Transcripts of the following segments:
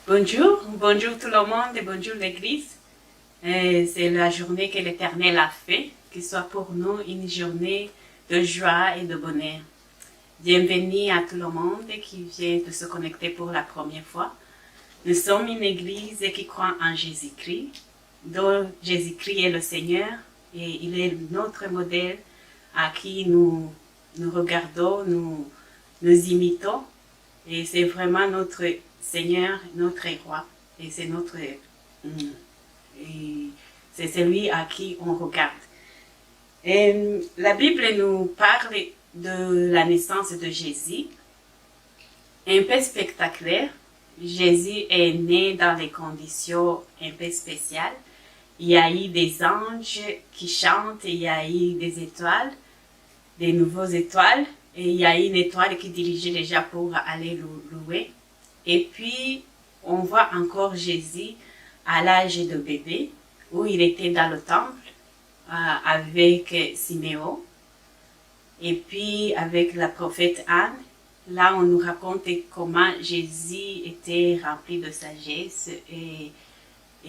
Bonjour tout le monde et bonjour l'Église. C'est la journée que l'Éternel a fait, qu'il soit pour nous une journée de joie et de bonheur. Bienvenue à tout le monde qui vient de se connecter pour la première fois. Nous sommes une Église qui croit en Jésus-Christ, dont Jésus-Christ est le Seigneur et il est notre modèle à qui nous regardons, nous imitons. Et c'est vraiment notre Seigneur, notre roi. Et c'est c'est celui à qui on regarde. Et la Bible nous parle de la naissance de Jésus. Un peu spectaculaire. Jésus est né dans des conditions un peu spéciales. Il y a eu des anges qui chantent, il y a eu des étoiles, des nouvelles étoiles. Et il y a une étoile qui dirigeait déjà pour aller louer. Et puis, on voit encore Jésus à l'âge de bébé, où il était dans le temple avec Siméon. Et puis, avec la prophète Anne, là, on nous raconte comment Jésus était rempli de sagesse et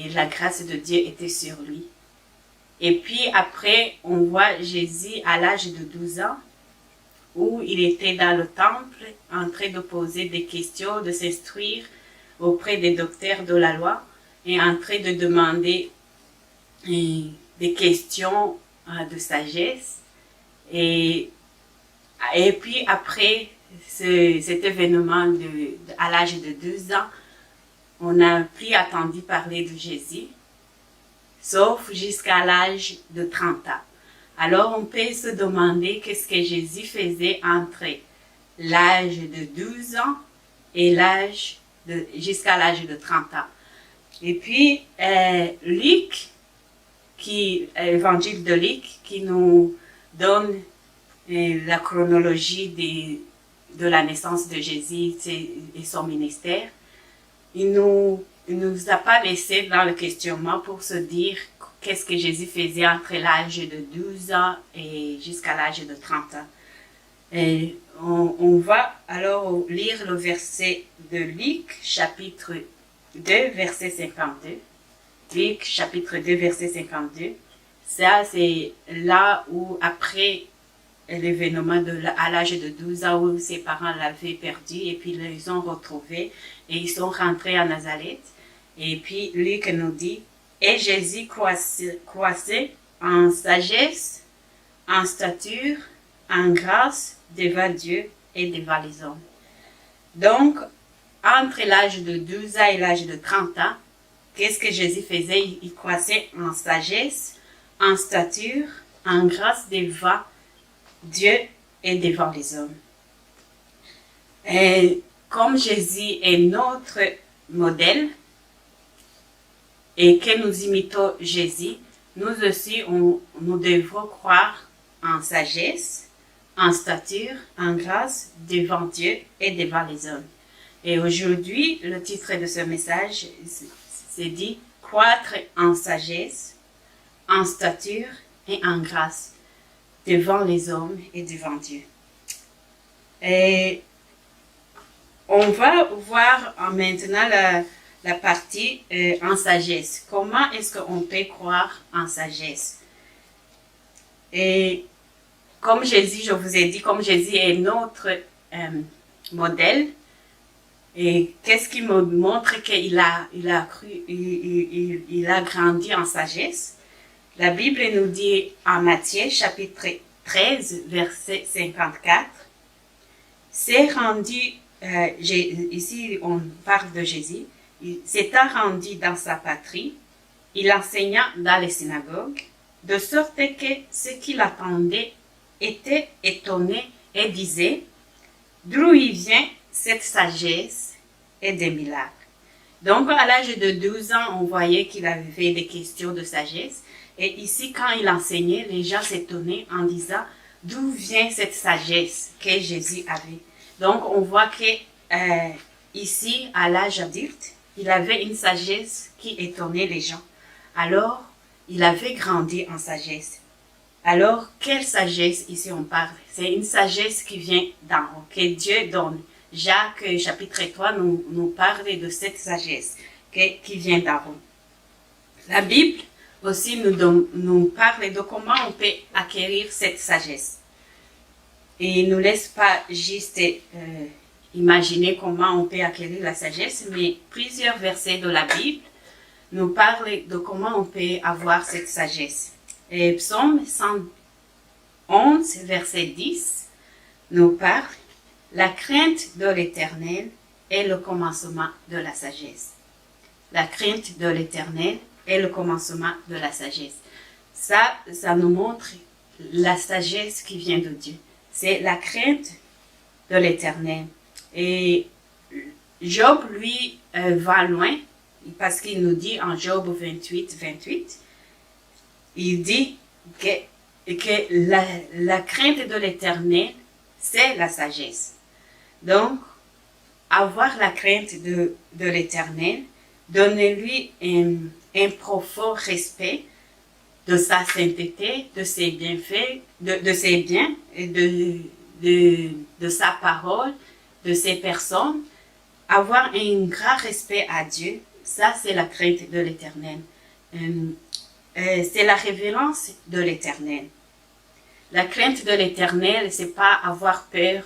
la grâce de Dieu était sur lui. Et puis, après, on voit Jésus à l'âge de 12 ans, où il était dans le temple en train de poser des questions, de s'instruire auprès des docteurs de la loi et en train de demander des questions de sagesse. Et puis après cet événement à l'âge de 12 ans, on n'a plus attendu parler de Jésus, sauf jusqu'à l'âge de 30 ans. Alors, on peut se demander qu'est-ce que Jésus faisait entre l'âge de 12 ans et jusqu'à l'âge de 30 ans. Et puis, Luc, l'évangile de Luc, qui nous donne la chronologie de la naissance de Jésus et son ministère, il nous a pas laissé dans le questionnement pour se dire qu'est-ce que Jésus faisait entre l'âge de 12 ans et jusqu'à l'âge de 30 ans. Et on va alors lire le verset de Luc, chapitre 2, verset 52. Luc, chapitre 2, verset 52. Ça, c'est là où, après l'événement à l'âge de 12 ans, où ses parents l'avaient perdu, et puis ils les ont retrouvés, et ils sont rentrés à Nazareth. Et puis, Luc nous dit, et Jésus croissait en sagesse, en stature, en grâce devant Dieu et devant les hommes. Donc, entre l'âge de 12 ans et l'âge de 30 ans, qu'est-ce que Jésus faisait? Il croissait en sagesse, en stature, en grâce devant Dieu et devant les hommes. Et comme Jésus est notre modèle, et que nous imitons Jésus, nous aussi, nous devons croire en sagesse, en stature, en grâce devant Dieu et devant les hommes. Et aujourd'hui, le titre de ce message, c'est dit « Croître en sagesse, en stature et en grâce devant les hommes et devant Dieu ». Et on va voir maintenant la partie en sagesse. Comment est-ce qu'on peut croire en sagesse? Et comme Jésus, je vous ai dit, comme Jésus est notre modèle, et qu'est-ce qui me montre qu'il a grandi en sagesse? La Bible nous dit en Matthieu, chapitre 13, verset 54, c'est rendu, ici on parle de Jésus, il s'étant rendu dans sa patrie, il enseigna dans les synagogues, de sorte que ceux qui l'attendaient étaient étonnés et disaient, d'où il vient cette sagesse et des miracles. Donc, à l'âge de 12 ans, on voyait qu'il avait des questions de sagesse. Et ici, quand il enseignait, les gens s'étonnaient en disant, d'où vient cette sagesse que Jésus avait. Donc, on voit que ici, à l'âge adulte, il avait une sagesse qui étonnait les gens. Alors, il avait grandi en sagesse. Alors, quelle sagesse ici on parle? C'est une sagesse qui vient d'en haut, que Dieu donne. Jacques chapitre 3 nous parle de cette sagesse qui vient d'Aaron. La Bible aussi nous parle de comment on peut acquérir cette sagesse. Et il ne nous laisse pas juste imaginer comment on peut acquérir la sagesse, mais plusieurs versets de la Bible nous parlent de comment on peut avoir cette sagesse. Et Psaume 111, verset 10, nous parle « La crainte de l'Éternel est le commencement de la sagesse. » La crainte de l'Éternel est le commencement de la sagesse. Ça nous montre la sagesse qui vient de Dieu. C'est la crainte de l'Éternel. Et Job, lui, va loin, parce qu'il nous dit en Job 28, 28, il dit que la crainte de l'Éternel, c'est la sagesse. Donc, avoir la crainte de l'Éternel, donner-lui un profond respect de sa sainteté, de ses bienfaits, de ses biens, et de sa parole, de ses personnes, avoir un grand respect à Dieu, ça c'est la crainte de l'Éternel. C'est la révérence de l'Éternel. La crainte de l'Éternel, c'est pas avoir peur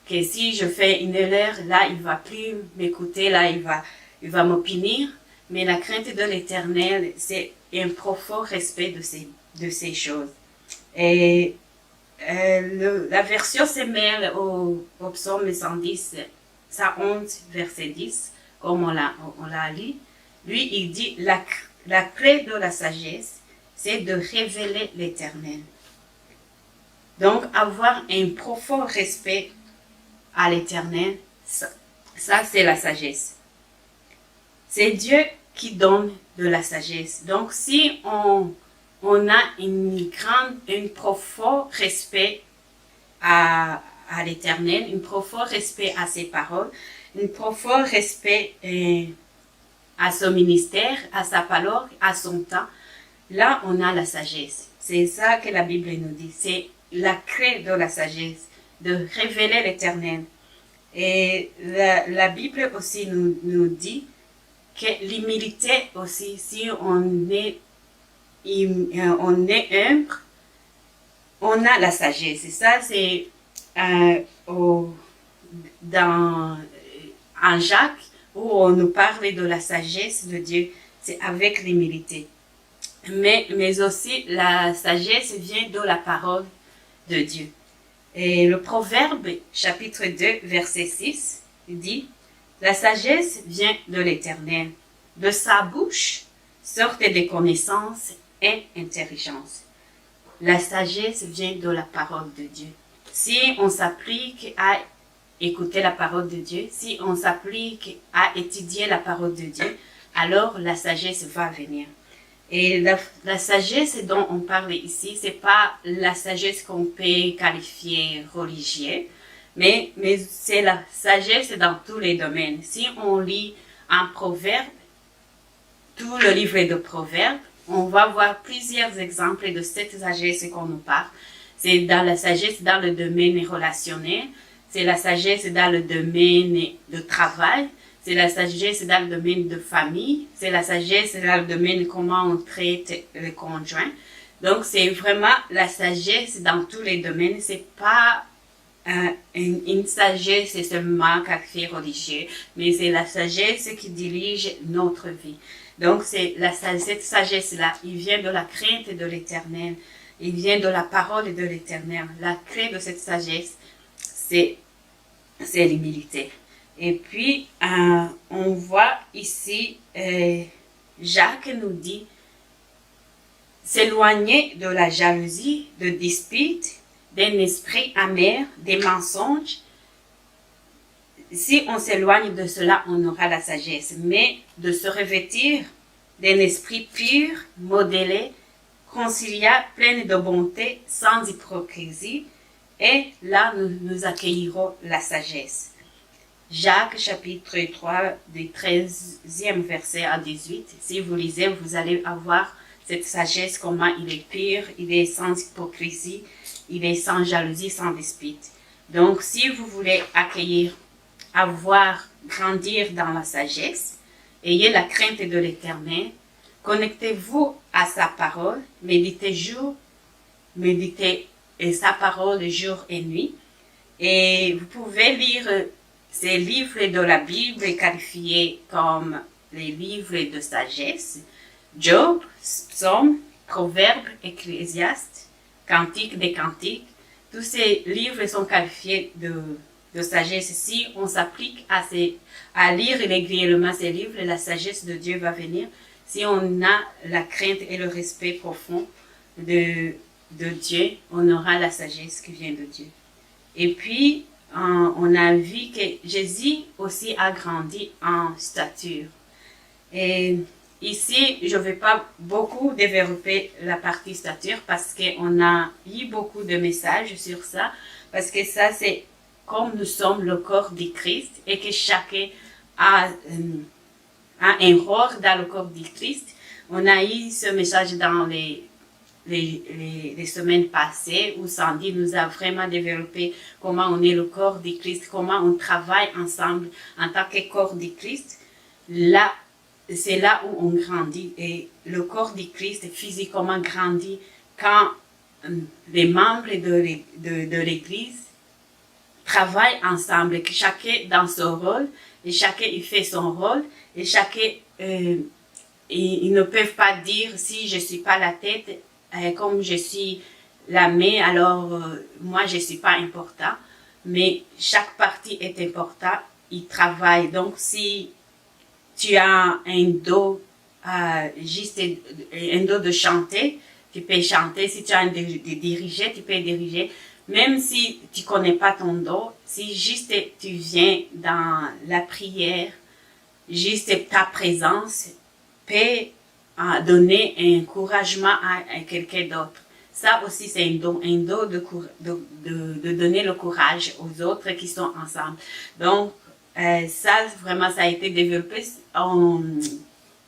que si je fais une erreur, là il va plus m'écouter, là il va me punir. Mais la crainte de l'Éternel, c'est un profond respect de ces choses. Et la version se mêle au psaume 111, verset 10, comme on l'a lu. Lui, il dit, la clé de la sagesse, c'est de révéler l'Éternel. Donc, avoir un profond respect à l'Éternel, ça c'est la sagesse. C'est Dieu qui donne de la sagesse. Donc, si on a un profond respect à l'Éternel, un profond respect à ses paroles, un profond respect à son ministère, à sa parole, à son temps, là, on a la sagesse. C'est ça que la Bible nous dit. C'est la clé de la sagesse, de révéler l'Éternel. Et la Bible aussi nous dit que l'humilité aussi, si on est humble, on a la sagesse. Et ça, c'est en Jacques, où on nous parle de la sagesse de Dieu, c'est avec l'humilité. Mais aussi, la sagesse vient de la parole de Dieu. Et le Proverbe, chapitre 2, verset 6, dit « La sagesse vient de l'Éternel. De sa bouche sortent des connaissances et intelligence. » La sagesse vient de la parole de Dieu. Si on s'applique à écouter la parole de Dieu, si on s'applique à étudier la parole de Dieu, alors la sagesse va venir. Et la sagesse dont on parle ici, c'est pas la sagesse qu'on peut qualifier religieuse, mais c'est la sagesse dans tous les domaines. Si on lit un proverbe, tout le livre de Proverbes, on va voir plusieurs exemples de cette sagesse qu'on nous parle. C'est dans la sagesse dans le domaine relationnel, c'est la sagesse dans le domaine de travail, c'est la sagesse dans le domaine de famille, c'est la sagesse dans le domaine comment on traite le conjoint. Donc, c'est vraiment la sagesse dans tous les domaines. C'est pas une sagesse seulement caractère religieux, mais c'est la sagesse qui dirige notre vie. Donc, cette sagesse-là, il vient de la crainte de l'Éternel. Il vient de la parole de l'Éternel. La clé de cette sagesse, c'est l'humilité. Et puis, on voit ici, Jacques nous dit, s'éloigner de la jalousie, de disputes, d'un esprit amer, des mensonges. Si on s'éloigne de cela, on aura la sagesse. Mais de se revêtir d'un esprit pur, modélé, conciliable, plein de bonté, sans hypocrisie, et là, nous accueillerons la sagesse. Jacques, chapitre 3, du 13e verset à 18. Si vous lisez, vous allez avoir cette sagesse, comment il est pur, il est sans hypocrisie, il est sans jalousie, sans dispute. Donc, si vous voulez accueillir avoir, grandir dans la sagesse. Ayez la crainte de l'Éternel. Connectez-vous à sa parole. Méditez sa parole jour et nuit. Et vous pouvez lire ces livres de la Bible qualifiés comme les livres de sagesse. Job, Psaume, Proverbes, Ecclésiaste, Cantique des Cantiques. Tous ces livres sont qualifiés de sagesse. Si on s'applique à lire régulièrement ces livres, la sagesse de Dieu va venir. Si on a la crainte et le respect profond de Dieu, on aura la sagesse qui vient de Dieu. Et puis, on a vu que Jésus aussi a grandi en stature. Et ici, je ne vais pas beaucoup développer la partie stature parce qu'on a eu beaucoup de messages sur ça. Parce que ça, c'est comme nous sommes le corps du Christ et que chacun a un rôle dans le corps du Christ. On a eu ce message dans les semaines passées où Sandy nous a vraiment développé comment on est le corps du Christ, comment on travaille ensemble en tant que corps du Christ. Là, c'est là où on grandit. Et le corps du Christ physiquement grandit quand les membres de l'Église travaillent ensemble, que chacun dans son rôle, et chacun il fait son rôle, et chacun, ils ne peuvent pas dire si je suis pas la tête, comme je suis la main, alors moi je suis pas important, mais chaque partie est importante, ils travaillent. Donc si tu as un dos, juste un dos de chanter, tu peux chanter. Si tu as un de diriger, tu peux diriger. Même si tu connais pas ton dos, si juste tu viens dans la prière, juste ta présence peut donner un encouragement à quelqu'un d'autre. Ça aussi, c'est un don de donner le courage aux autres qui sont ensemble. Donc, ça, vraiment, ça a été développé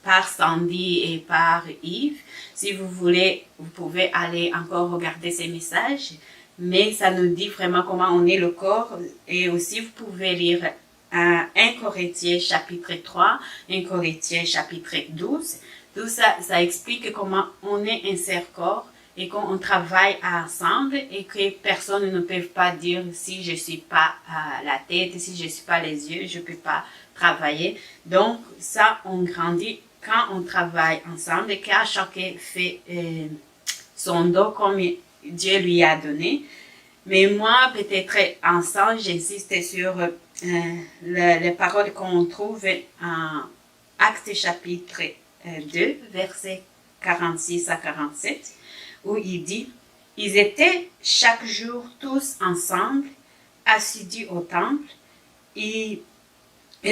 par Sandy et par Yves. Si vous voulez, vous pouvez aller encore regarder ces messages. Mais ça nous dit vraiment comment on est le corps. Et aussi, vous pouvez lire 1 Corinthiens chapitre 3, 1 Corinthiens chapitre 12. Tout ça, ça explique comment on est un seul corps et qu'on travaille ensemble et que personne ne peut pas dire si je suis pas la tête, si je suis pas les yeux, je peux pas travailler. Donc, ça, on grandit quand on travaille ensemble et quand chacun fait son dos comme Dieu lui a donné. Mais moi, peut-être ensemble, j'insiste sur les paroles qu'on trouve en Actes chapitre 2, versets 46 à 47, où il dit « Ils étaient chaque jour tous ensemble, assidus au temple, ils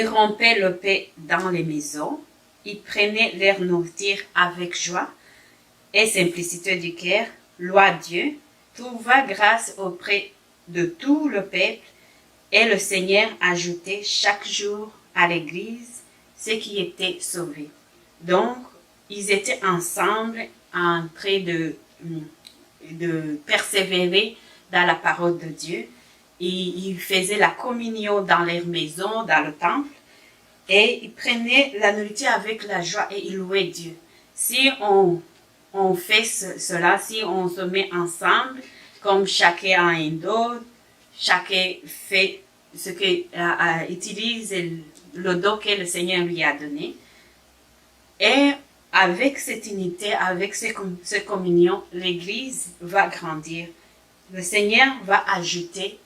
rompaient le pain dans les maisons, ils prenaient leur nourriture avec joie et simplicité du cœur, louant Dieu, trouva grâce auprès de tout le peuple, et le Seigneur ajoutait chaque jour à l'Église ceux qui étaient sauvés. » Donc, ils étaient ensemble en train de persévérer dans la parole de Dieu. Ils faisaient la communion dans leur maison, dans le temple, et ils prenaient la nourriture avec la joie et ils louaient Dieu. Si on fait cela, si on se met ensemble, comme chacun a un dos, chacun fait ce que utilise le don que le Seigneur lui a donné, et avec cette unité, avec cette communion, l'Église va grandir. Le Seigneur va ajouter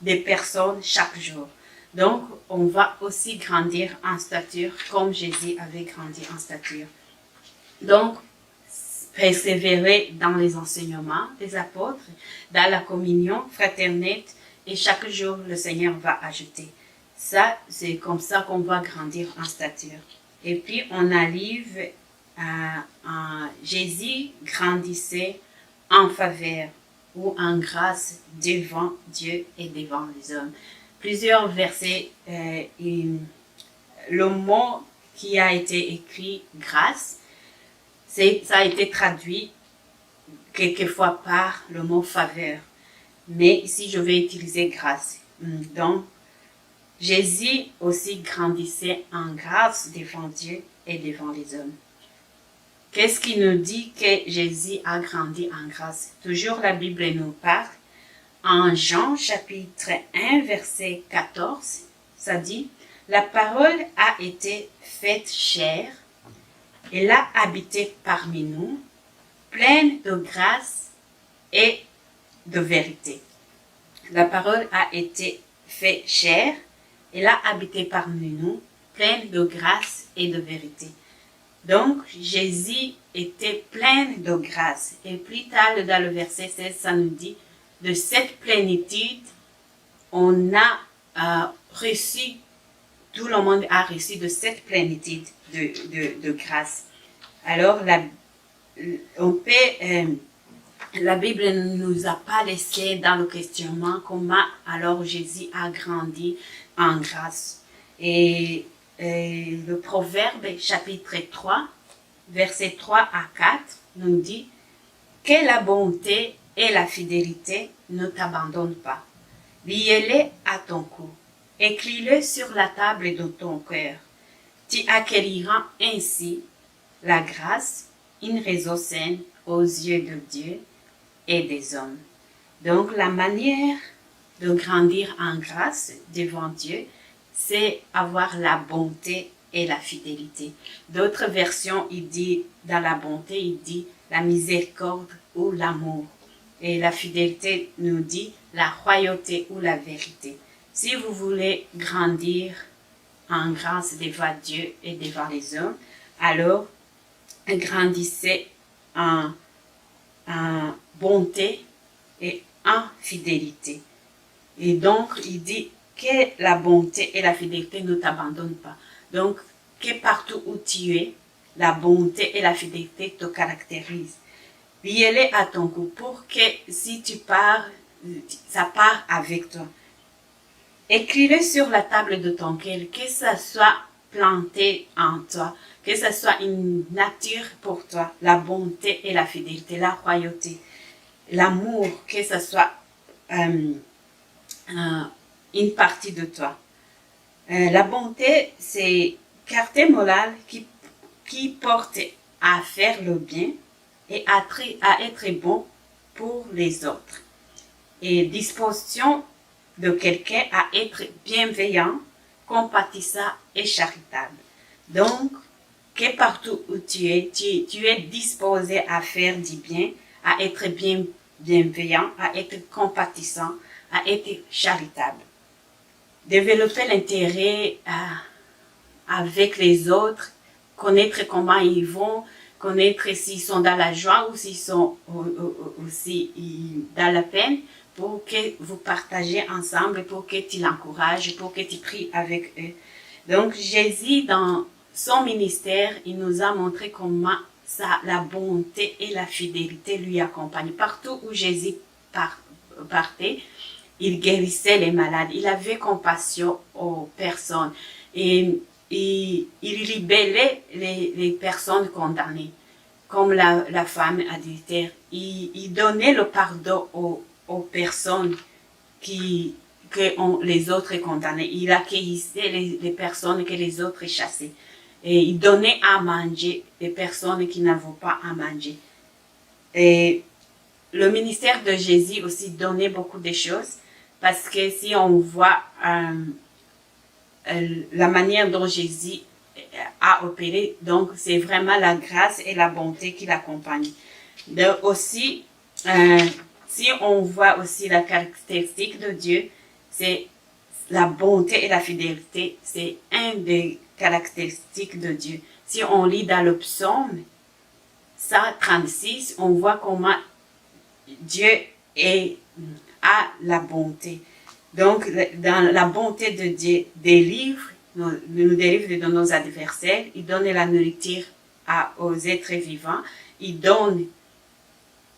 des personnes chaque jour. Donc, on va aussi grandir en stature comme Jésus avait grandi en stature. Donc, persévérer dans les enseignements des apôtres, dans la communion fraternelle, et chaque jour, le Seigneur va ajouter. Ça, c'est comme ça qu'on va grandir en stature. Et puis, on arrive à Jésus grandissait en faveur ou en grâce devant Dieu et devant les hommes. Plusieurs versets, le mot qui a été écrit grâce, ça a été traduit quelquefois par le mot faveur. Mais ici, je vais utiliser grâce. Donc, Jésus aussi grandissait en grâce devant Dieu et devant les hommes. Qu'est-ce qui nous dit que Jésus a grandi en grâce? Toujours la Bible nous parle. En Jean chapitre 1 verset 14, ça dit, la parole a été faite chair, elle a habité parmi nous, pleine de grâce et de vérité. La parole a été faite chair, elle a habité parmi nous, pleine de grâce et de vérité. Donc, Jésus était plein de grâce. Et plus tard, dans le verset 16, ça nous dit, de cette plénitude, on a reçu, tout le monde a reçu de cette plénitude de grâce. Alors, la Bible ne nous a pas laissé dans le questionnement comment alors Jésus a grandi en grâce. Et le Proverbe chapitre 3, versets 3 à 4 nous dit que la bonté et la fidélité ne t'abandonnent pas. Lie-les à ton cou, écris-le sur la table de ton cœur. Tu acquériras ainsi la grâce, une raison saine aux yeux de Dieu et des hommes. Donc la manière de grandir en grâce devant Dieu, c'est avoir la bonté et la fidélité. D'autres versions, il dit, dans la bonté, il dit la miséricorde ou l'amour. Et la fidélité nous dit la royauté ou la vérité. Si vous voulez grandir en grâce devant Dieu et devant les hommes, alors grandissez en bonté et en fidélité. Et donc, il dit que la bonté et la fidélité ne t'abandonnent pas. Donc, que partout où tu es, la bonté et la fidélité te caractérisent. Lie-les à ton cou pour que si tu pars, ça part avec toi. Écris-le sur la table de ton cœur, que ça soit planté en toi, que ça soit une nature pour toi, la bonté et la fidélité, la royauté, l'amour, que ça soit une partie de toi. La bonté, c'est caractère moral qui porte à faire le bien et à être bon pour les autres. Et disposition de quelqu'un à être bienveillant, compatissant et charitable. Donc, que partout où tu es disposé à faire du bien, à être bienveillant, à être compatissant, à être charitable. Développer l'intérêt avec les autres, connaître comment ils vont, connaître s'ils sont dans la joie ou s'ils sont aussi dans la peine, pour que vous partagez ensemble, pour que tu l'encourages, pour que tu pries avec eux. Donc, Jésus, dans son ministère, il nous a montré comment la bonté et la fidélité lui accompagnent. Partout où Jésus partait, il guérissait les malades, il avait compassion aux personnes et il libérait les personnes condamnées, comme la femme adultère. Il donnait le pardon aux personnes que les autres condamnaient. Il accueillissait les personnes que les autres chassaient. Et il donnait à manger les personnes qui n'avaient pas à manger. Et le ministère de Jésus aussi donnait beaucoup de choses, parce que si on voit la manière dont Jésus a opéré, donc c'est vraiment la grâce et la bonté qui l'accompagnent. Donc aussi, si on voit aussi la caractéristique de Dieu, c'est la bonté et la fidélité, c'est un des caractéristiques de Dieu. Si on lit dans le psaume 136, on voit comment Dieu a la bonté. Donc, dans la bonté de Dieu, nous délivre de nos adversaires, il donne la nourriture aux êtres vivants, il donne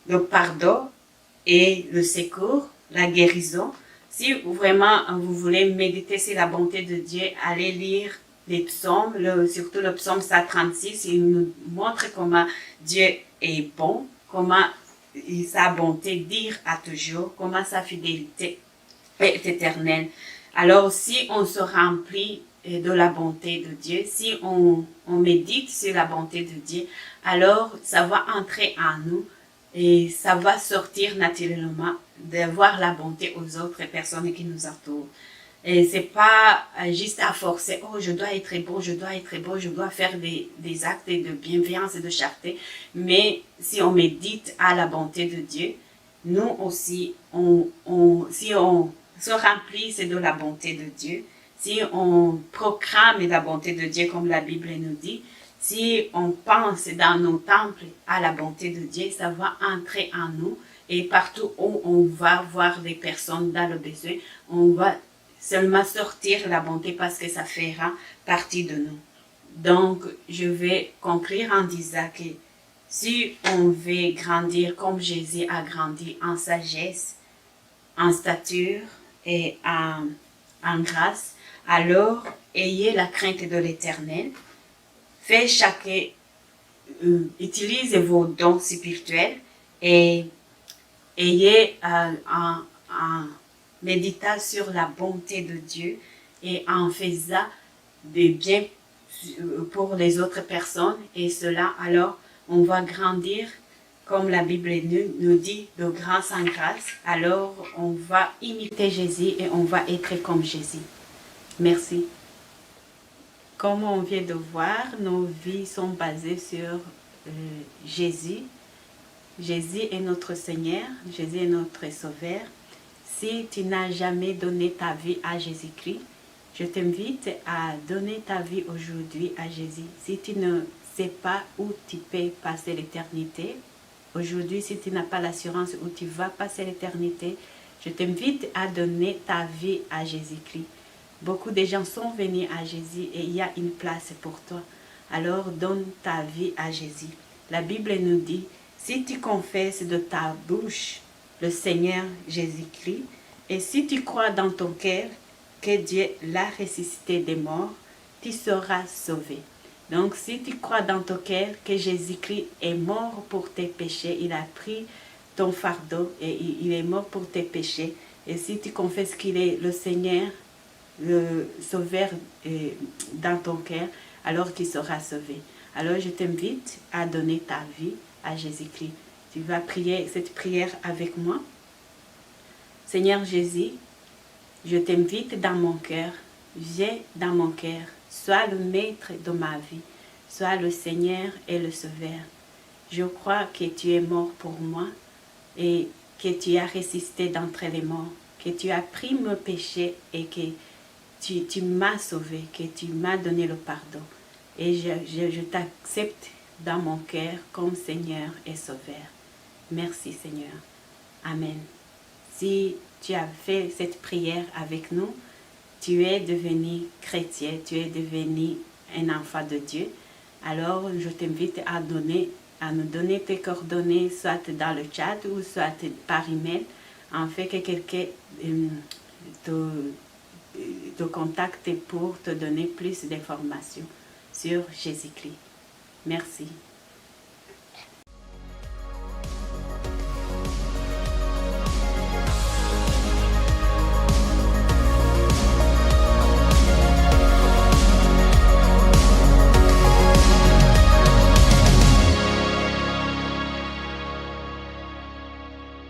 le pardon et le secours, la guérison. Si vraiment vous voulez méditer sur la bonté de Dieu, allez lire les psaumes, surtout le psaume 136, il nous montre comment Dieu est bon, comment sa bonté dure à toujours, comment sa fidélité est éternelle. Alors, si on se remplit de la bonté de Dieu, si on médite sur la bonté de Dieu, alors ça va entrer en nous et ça va sortir naturellement de voir la bonté aux autres personnes qui nous entourent. Et c'est pas juste à forcer, oh, je dois être beau, je dois être beau, je dois faire des actes de bienveillance et de charité. Mais si on médite à la bonté de Dieu, nous aussi, si on se remplit de la bonté de Dieu, si on proclame la bonté de Dieu comme la Bible nous dit, si on pense dans nos temples à la bonté de Dieu, ça va entrer en nous et partout où on va voir des personnes dans le besoin, on va seulement sortir la bonté parce que ça fera partie de nous. Donc, je vais conclure en disant que si on veut grandir comme Jésus a grandi en sagesse, en stature et en grâce, alors ayez la crainte de l'Éternel. Faites utilisez vos dons spirituels et ayez en méditant sur la bonté de Dieu et en faisant des biens pour les autres personnes. Et cela, alors, on va grandir, comme la Bible nous dit, de grâce en grâce. Alors, on va imiter Jésus et on va être comme Jésus. Merci. Comme on vient de voir, nos vies sont basées sur Jésus. Jésus est notre Seigneur, Jésus est notre Sauveur. Si tu n'as jamais donné ta vie à Jésus-Christ, je t'invite à donner ta vie aujourd'hui à Jésus. Si tu ne sais pas où tu peux passer l'éternité, aujourd'hui, si tu n'as pas l'assurance où tu vas passer l'éternité, je t'invite à donner ta vie à Jésus-Christ. Beaucoup de gens sont venus à Jésus et il y a une place pour toi. Alors donne ta vie à Jésus. La Bible nous dit, si tu confesses de ta bouche le Seigneur Jésus-Christ, et si tu crois dans ton cœur que Dieu l'a ressuscité des morts, tu seras sauvé. Donc si tu crois dans ton cœur que Jésus-Christ est mort pour tes péchés, il a pris ton fardeau et il est mort pour tes péchés, et si tu confesses qu'il est le Seigneur, le Sauveur dans ton cœur, alors tu seras sauvé. Alors je t'invite à donner ta vie à Jésus-Christ. Tu vas prier cette prière avec moi. Seigneur Jésus, je t'invite dans mon cœur. Viens dans mon cœur. Sois le maître de ma vie. Sois le Seigneur et le Sauveur. Je crois que tu es mort pour moi et que tu as ressuscité d'entre les morts, que tu as pris mon péché et que tu m'as sauvé, que tu m'as donné le pardon. Et je t'accepte dans mon cœur comme Seigneur et Sauveur. Merci Seigneur. Amen. Si tu as fait cette prière avec nous, tu es devenu chrétien, tu es devenu un enfant de Dieu. Alors je t'invite à nous donner tes coordonnées, soit dans le chat ou soit par email, afin que quelqu'un te contacte pour te donner plus d'informations sur Jésus-Christ. Merci.